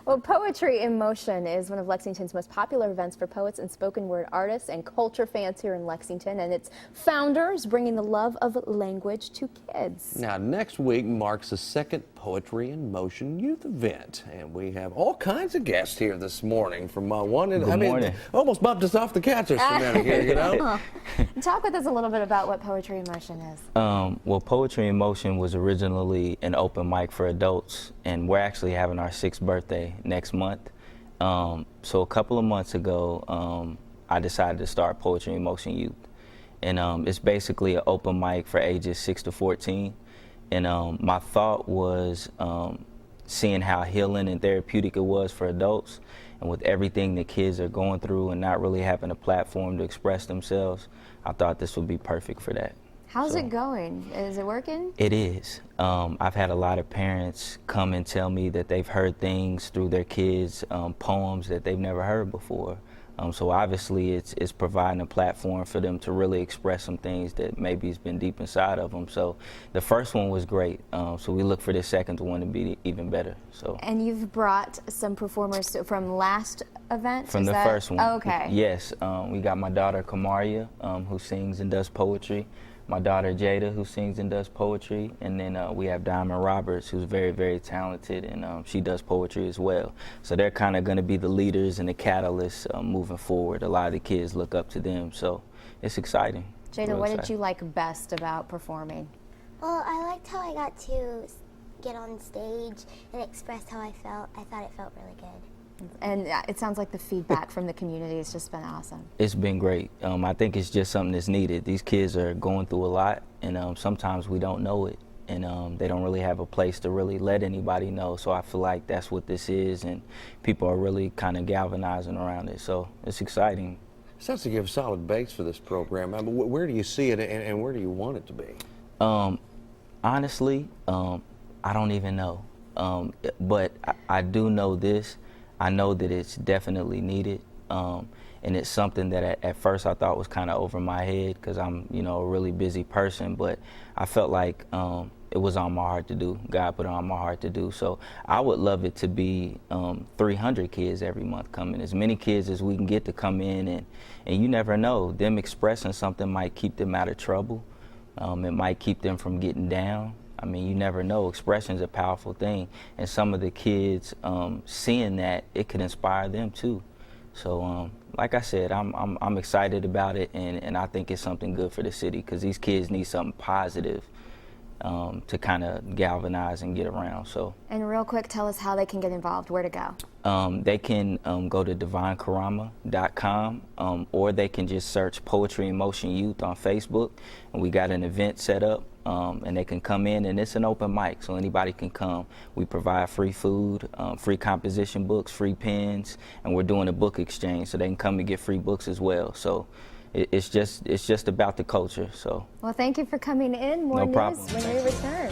Well, Poetry in Motion is one of Lexington's most popular events for poets and spoken word artists and culture fans here in Lexington, and its founder is bringing the love of language to kids. Now, next week marks the second Poetry in Motion youth event, and we have all kinds of guests here this morning from one. Good morning. Almost bumped us off the couch just a minute here, you know. Talk with us a little bit about what Poetry in Motion is. Well, Poetry in Motion was originally an open mic for adults, and we're actually having our 6th birthday next month. So a couple of months ago, I decided to start Poetry in Motion Youth. And it's basically an open mic for ages 6 to 14. And my thought was seeing how healing and therapeutic it was for adults. And with everything the kids are going through and not really having a platform to express themselves, I thought this would be perfect for that. How's it going? Is it working? It is. I've had a lot of parents come and tell me that they've heard things through their kids, poems that they've never heard before. So obviously it's providing a platform for them to really express some things that maybe has been deep inside of them. So the first one was great. So we look for the second one to be even better. So. And you've brought some performers from last event? From the first one. Oh, okay. Yes. We got my daughter Kamaria, who sings and does poetry. My daughter Jada, who sings and does poetry, and then we have Diamond Roberts, who's very, very talented, and she does poetry as well. So they're kind of going to be the leaders and the catalysts moving forward. A lot of the kids look up to them, so it's exciting. Jada, what did you like best about performing? Well, I liked how I got to get on stage and express how I felt. I thought it felt really good. And it sounds like the feedback from the community has just been awesome. It's been great. I think it's just something that's needed. These kids are going through a lot, and sometimes we don't know it, and they don't really have a place to really let anybody know. So I feel like that's what this is, and people are really kind of galvanizing around it. So it's exciting. Sounds like you have a solid base for this program. I mean, where do you see it, and where do you want it to be? Honestly, I don't even know. But I do know this. I know that it's definitely needed, and it's something that at first I thought was kind of over my head because I'm, a really busy person, but I felt like it was on my heart to do. God put it on my heart to do. So I would love it to be 300 kids every month coming, as many kids as we can get to come in, and you never know, them expressing something might keep them out of trouble. It might keep them from getting down. I mean, you never know. Expression is a powerful thing, and some of the kids seeing that, it could inspire them too. So, like I said, I'm excited about it, and I think it's something good for the city because these kids need something positive to kind of galvanize and get around. So. And real quick, tell us how they can get involved. Where to go? They can go to devinecarama.com, or they can just search Poetry in Motion Youth on Facebook, and we got an event set up. And they can come in, and it's an open mic, so anybody can come. We provide free food, free composition books, free pens, and we're doing a book exchange, so they can come and get free books as well. So it's just about the culture. So. Well, thank you for coming in. More no news problem. when we return.